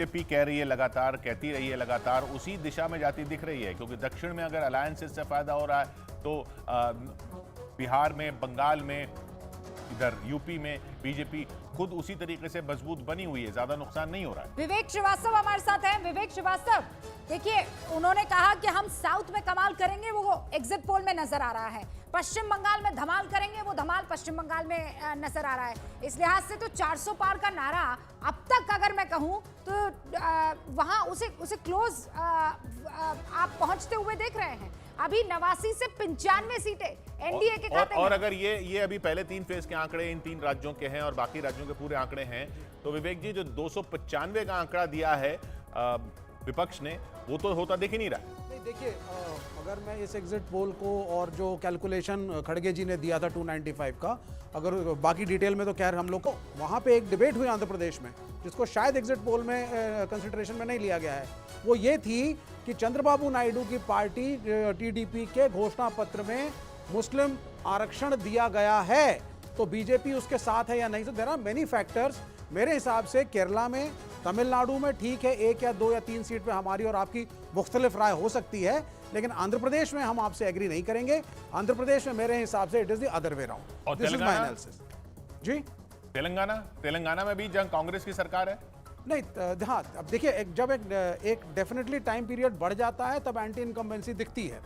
BJP कह रही है लगातार, कहती रही है लगातार, उसी दिशा में जाती दिख रही है, क्योंकि दक्षिण में अगर अलायंसेस से फायदा हो रहा है तो बिहार में, बंगाल में, इधर यूपी में बीजेपी खुद उसी तरीके से मजबूत बनी हुई है, ज्यादा नुकसान नहीं हो रहा है। विवेक श्रीवास्तव हमारे साथ हैं। विवेक श्रीवास्तव, देखिए उन्होंने कहा कि हम साउथ में कमाल करेंगे, वो एग्जिट पोल में नजर आ रहा है। पश्चिम बंगाल में धमाल करेंगे, वो धमाल पश्चिम बंगाल में नजर आ रहा है। इस लिहाज से तो 400 पार का नारा अब तक अगर मैं कहूं तो वहां उसे क्लोज आप पहुंचते हुए देख रहे हैं। अभी 89 से 95 सीटें एनडीए के खाते में। और अगर ये अभी पहले 3 फेज के आंकड़े इन 3 राज्यों के हैं और बाकी राज्यों के पूरे आंकड़े हैं, तो विवेक जी जो 295 का आंकड़ा दिया है विपक्ष ने, वो तो होता दिख ही नहीं रहा है। नहीं, देखिए अगर मैं इस एग्जिट पोल को और जो कैलकुलेशन खड़गे जी ने दिया था 295 का, अगर बाकी डिटेल में तो खैर हम लोग को वहाँ पे एक डिबेट हुई आंध्र प्रदेश में, जिसको शायद एग्जिट पोल में कंसिडरेशन में नहीं लिया गया है। वो ये थी कि चंद्रबाबू नायडू की पार्टी टीडीपी के घोषणा पत्र में मुस्लिम आरक्षण दिया गया है, तो बीजेपी उसके साथ है या नहीं। तो देयर आर मेनी फैक्टर्स। मेरे हिसाब से केरला में, तमिलनाडु में ठीक है 1 या 2 या 3 सीट पे हमारी और आपकी मुख्तलिफ राय हो सकती है, लेकिन आंध्र प्रदेश में हम आपसे एग्री नहीं करेंगे। आंध्र प्रदेश में मेरे हिसाब से it is the other way round. This is my analysis. जी, तेलंगाना में भी जहां कांग्रेस की सरकार है, नहीं हाँ, अब देखिए जब एक डेफिनेटली टाइम पीरियड बढ़ जाता है तब एंटी इनकम्बेंसी दिखती है,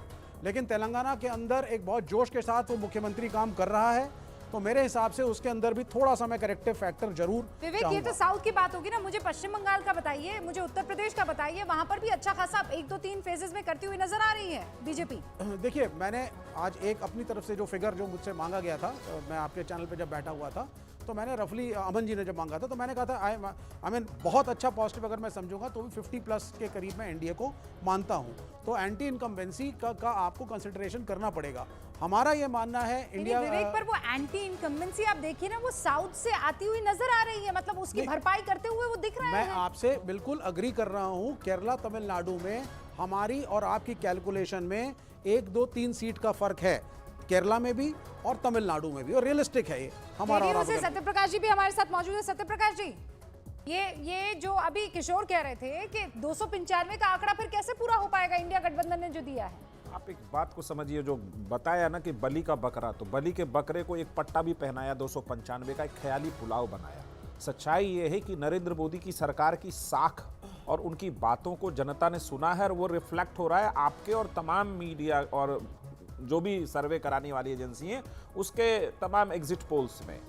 लेकिन तेलंगाना के अंदर एक बहुत जोश के साथ वो मुख्यमंत्री काम कर रहा है, तो मेरे हिसाब से उसके अंदर भी थोड़ा सा मैं करेक्टिव फैक्टर जरूर। विवेक, ये तो साउथ की बात होगी ना, मुझे पश्चिम बंगाल का बताइए, मुझे उत्तर प्रदेश का बताइए, वहां पर भी अच्छा खासा 1, 2, 3 फेजेस में करती हुई नजर आ रही है बीजेपी। देखिए मैंने आज एक अपनी तरफ से जो फिगर जो मुझसे मांगा गया था, मैं आपके चैनल पे जब बैठा हुआ था तो मैंने रफली, अमन जी ने जब मांगा था तो मैंने कहा था आई मीन बहुत अच्छा पॉजिटिव अगर मैं समझूंगा तो भी 50+ के करीब मैं एनडीए को मानता हूं। तो एंटी इनकम्बेंसी का आपको कंसिडरेशन करना पड़ेगा। हमारा ये मानना है इंडिया। विवेक, पर वो एंटी इनकम्बेंसी आप देखिए ना, वो साउथ से आती हुई नजर आ रही है, मतलब उसकी भरपाई करते हुए वो दिख रहा है। मैं आपसे बिल्कुल अग्री कर रहा हूं। केरला, तमिलनाडु में हमारी और आपकी कैलकुलेशन में 1, 2, 3 सीट का फर्क है, केरला में भी और तमिलनाडु में भी, और रियलिस्टिक है ये हमारा। और सत्यप्रकाश जी भी हमारे साथ मौजूद है। सत्यप्रकाश जी, ये जो अभी किशोर कह रहे थे कि 295 का आंकड़ा फिर कैसे पूरा हो पाएगा इंडिया गठबंधन ने जो दिया है? आप एक बात को समझिए, जो बताया ना कि बलि का बकरा, तो बलि के बकरे को एक पट्टा भी पहनाया, 295 का एक ख्याली पुलाव बनाया। सच्चाई ये है कि नरेंद्र मोदी की सरकार की साख और उनकी बातों को जनता ने सुना है, और वो रिफ्लेक्ट हो रहा है आपके और तमाम मीडिया और जो भी सर्वे कराने वाली एजेंसी हैं उसके तमाम एग्जिट पोल्स में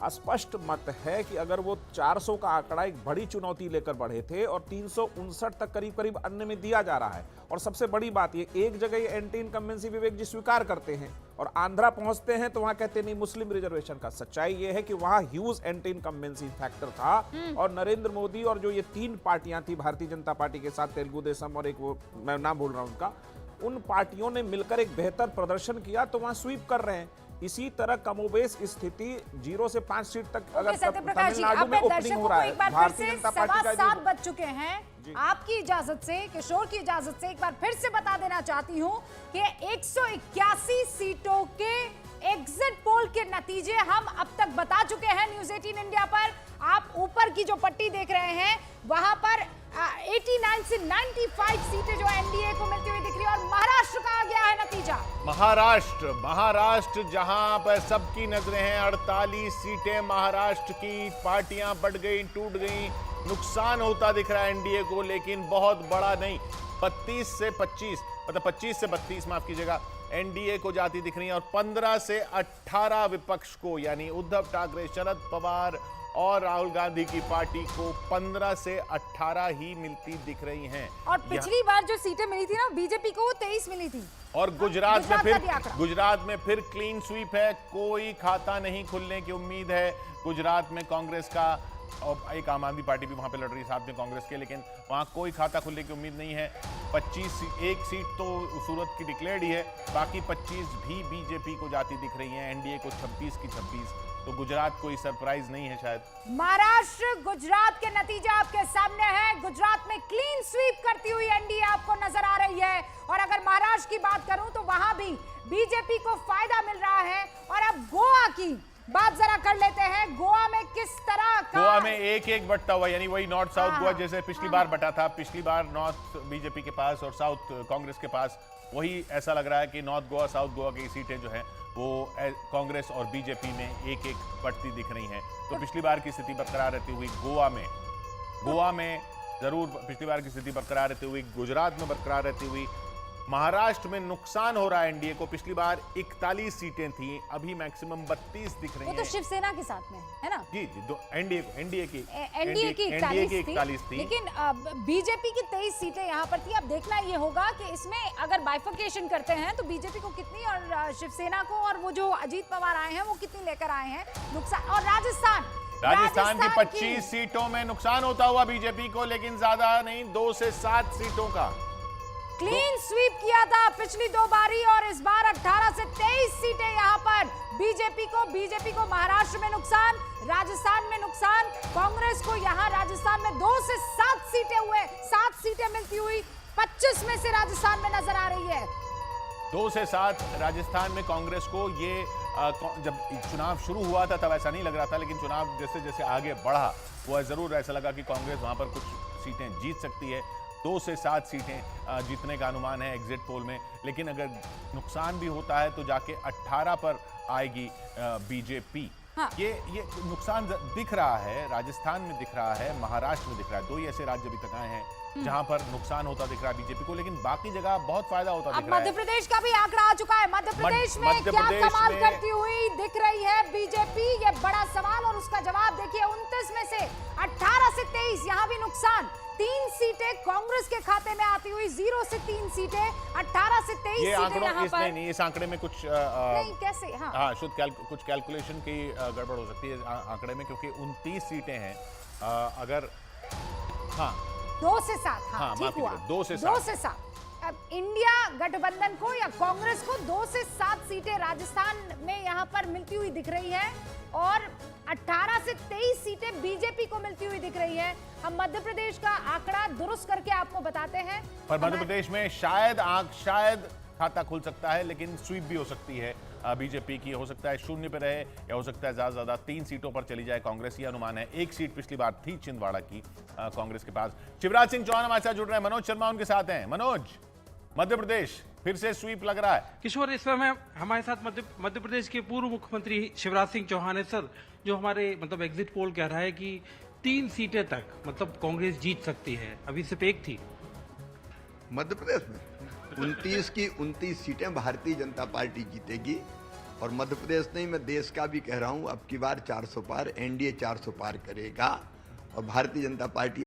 स्पष्ट मत है कि अगर वो 400 का आंकड़ा एक बड़ी चुनौती लेकर बढ़े थे और 359 तक करीब करीब अन्य में दिया जा रहा है, और सबसे बड़ी बात ये, एक जगह ये एंटी इनकम्बेंसी विवेक जी स्वीकार करते हैं और आंध्रा पहुंचते हैं तो वहां कहते नहीं मुस्लिम रिजर्वेशन का। सच्चाई ये है कि वहां ह्यूज एंटी इनकम्बेंसी फैक्टर था, और नरेंद्र मोदी और जो ये 3 पार्टियां थी, भारतीय जनता पार्टी के साथ तेलुगु देशम और एक वो मैं नाम भूल रहा हूं उनका, उन पार्टियों ने मिलकर एक बेहतर प्रदर्शन किया तो वहां स्वीप कर रहे हैं। इसी तरह कमोबेश स्थिति 0 से 5 सीट तक अगर तमिलनाडु में ओपनिंग हो रहा है। भारतीय जनता पार्टी का 7 बज चुके हैं, आपकी इजाजत से, किशोर की इजाजत से एक बार फिर से बता देना चाहती हूं कि 181 सीटों के एग्जिट पोल के नतीजे हम अब तक बता चुके हैं न्यूज़ 18 इंडिया पर। आप ऊपर की जो पट्टी देख रहे हैं वहां पर 89 से 95 सीटें जो एनडीए को मिलती हुई दिख रही है, और महाराष्ट्र का आ गया है नतीजा। महाराष्ट्र जहां पर सबकी नजरें हैं, 48 सीटें महाराष्ट्र की, पार्टियां बढ़ गई, टूट गई, नुकसान होता दिख रहा है एनडीए को, लेकिन बहुत बड़ा नहीं। 32 से 25, मतलब 25 से 32 माफ कीजिएगा, एनडीए को जाती दिख रही है, और 15 से 18 विपक्ष को, यानी उद्धव ठाकरे, शरद पवार और राहुल गांधी की पार्टी को 15 से 18 ही मिलती दिख रही हैं। और पिछली बार जो सीटें मिली थी ना बीजेपी को, वो 23 मिली थी। और गुजरात में फिर क्लीन स्वीप है, कोई खाता नहीं खुलने की उम्मीद है गुजरात में कांग्रेस का, और एक आम आदमी पार्टी भी वहां पे लड़ रही है साथ में कांग्रेस के, लेकिन वहां कोई खाता खुलने की उम्मीद नहीं है। 1 सीट तो सूरत की डिक्लेयर्ड ही है, बाकी 25 भी बीजेपी को जाती दिख रही है, एनडीए को 26 की 26, तो गुजरात कोई सरप्राइज नहीं है शायद। महाराष्ट्र, गुजरात के नतीजे आपके सामने हैं। गुजरात में क्लीन स्वीप करती हुई एनडीए आपको नजर आ रही है, और अगर महाराष्ट्र की बात करूं तो वहां भी बीजेपी को फायदा मिल रहा है। और अब गोवा की बात जरा कर लेते हैं गोवा में किस तरह का गोवा में एक एक बटता हुआ, यानी वही नॉर्थ साउथ हाँ, गोवा जैसे पिछली बार बटा था। पिछली बार नॉर्थ बीजेपी के पास और साउथ कांग्रेस के पास, वही ऐसा लग रहा है कि नॉर्थ गोवा साउथ गोवा की सीटें जो हैं वो कांग्रेस और बीजेपी में एक एक बढ़ती दिख रही हैं। तो पिछली बार की स्थिति बरकरार रहती हुई गोवा में जरूर पिछली बार की स्थिति बरकरार रहती हुई, गुजरात में बरकरार रहती हुई, महाराष्ट्र में नुकसान हो रहा है एनडीए को। पिछली बार 41 सीटें थी, अभी मैक्सिमम 32 दिख रही वो हैं। तो शिवसेना के साथ में है ना? जी जी, दो एनडीए की एनडीए की 41 थी। लेकिन बीजेपी की 23 सीटें यहाँ पर थी। अब देखना ये होगा कि इसमें अगर बाइफर्केशन करते हैं तो बीजेपी को कितनी और शिवसेना को और वो जो अजीत पवार आए हैं वो कितनी लेकर आए हैं नुकसान। और राजस्थान की 25 सीटों में नुकसान होता हुआ बीजेपी को, लेकिन ज्यादा नहीं, 2 से 7 सीटों का क्लीन स्वीप किया था पिछली 2 बारी और इस बार 18 से 23 सीटें यहाँ पर बीजेपी को महाराष्ट्र में नुकसान, राजस्थान में नुकसान। कांग्रेस को यहाँ राजस्थान में 2 से 7 सीटें हुए, 7 सीटें मिलती हुई 25 में से राजस्थान में नजर आ रही है। 2 से 7 राजस्थान में कांग्रेस को। ये जब चुनाव शुरू हुआ था तब ऐसा नहीं लग रहा था, लेकिन चुनाव जैसे जैसे आगे बढ़ा वो जरूर ऐसा लगा कि कांग्रेस वहां पर कुछ सीटें जीत सकती है। 2 से 7 सीटें जीतने का अनुमान है एग्जिट पोल में, लेकिन अगर नुकसान भी होता है तो जाके 18 पर आएगी बीजेपी। हाँ। ये नुकसान दिख रहा है, राजस्थान में दिख रहा है, महाराष्ट्र में दिख रहा है। 2 ही ऐसे राज्य अभी तक आए हैं जहां पर नुकसान होता दिख रहा है बीजेपी को, लेकिन बाकी जगह बहुत फायदा होता दिख रहा है। मध्य प्रदेश का भी आंकड़ा आ चुका है। मध्य प्रदेश में क्या कमाल करती हुई दिख रही है बीजेपी, ये बड़ा सवाल और उसका जवाब देखिए। 29 में से 18 से 23 यहां भी नुकसान, 3 सीटें कांग्रेस के खाते में आती हुई, 0 से 3 सीटें, 18 से 23 ये सीटें यहाँ पर। नहीं, इस आंकड़े में कुछ नहीं, कैसे? हाँ, शुद्ध कुछ कैलकुलेशन की गड़बड़ हो सकती है आंकड़े में, क्योंकि 29 सीटें हैं। अगर 2 से 7, हाँ, माफ ठीक हुआ, कीजिए, 2 से 7। अब इंडिया गठबंधन को या कांग्रेस को 2 से 7 सीटें राजस्थान में यहाँ पर मिलती हुई दिख रही है और 18 से 23 सीटें बीजेपी को मिलती हुई दिख रही है। हम मध्य प्रदेश का आंकड़ा दुरुस्त करके आपको बताते हैं। पर मध्य प्रदेश में शायद खाता खुल सकता है, लेकिन स्वीप भी हो सकती है बीजेपी की। हो सकता है 0 पे रहे या हो सकता है ज्यादा 3 सीटों पर चली जाए कांग्रेस, ये अनुमान है। 1 सीट पिछली बार थी छिंदवाड़ा की कांग्रेस के पास। शिवराज सिंह चौहान हमारे साथ जुड़ रहे हैं, मनोज शर्मा उनके साथ हैं। मनोज, मध्य प्रदेश फिर से स्वीप लग रहा है। किशोर, इस समय हमारे साथ मध्य प्रदेश के पूर्व मुख्यमंत्री शिवराज सिंह चौहान है सर, जो हमारे एग्जिट पोल कह रहा है कि 3 सीटें तक कांग्रेस जीत सकती है, अभी सिर्फ 1 थी। मध्य प्रदेश में 29 की 29 सीटें भारतीय जनता पार्टी जीतेगी और मध्य प्रदेश नहीं, मैं देश का भी कह रहा हूं, अब की बार 400 पार, एनडीए 400 पार करेगा और भारतीय जनता पार्टी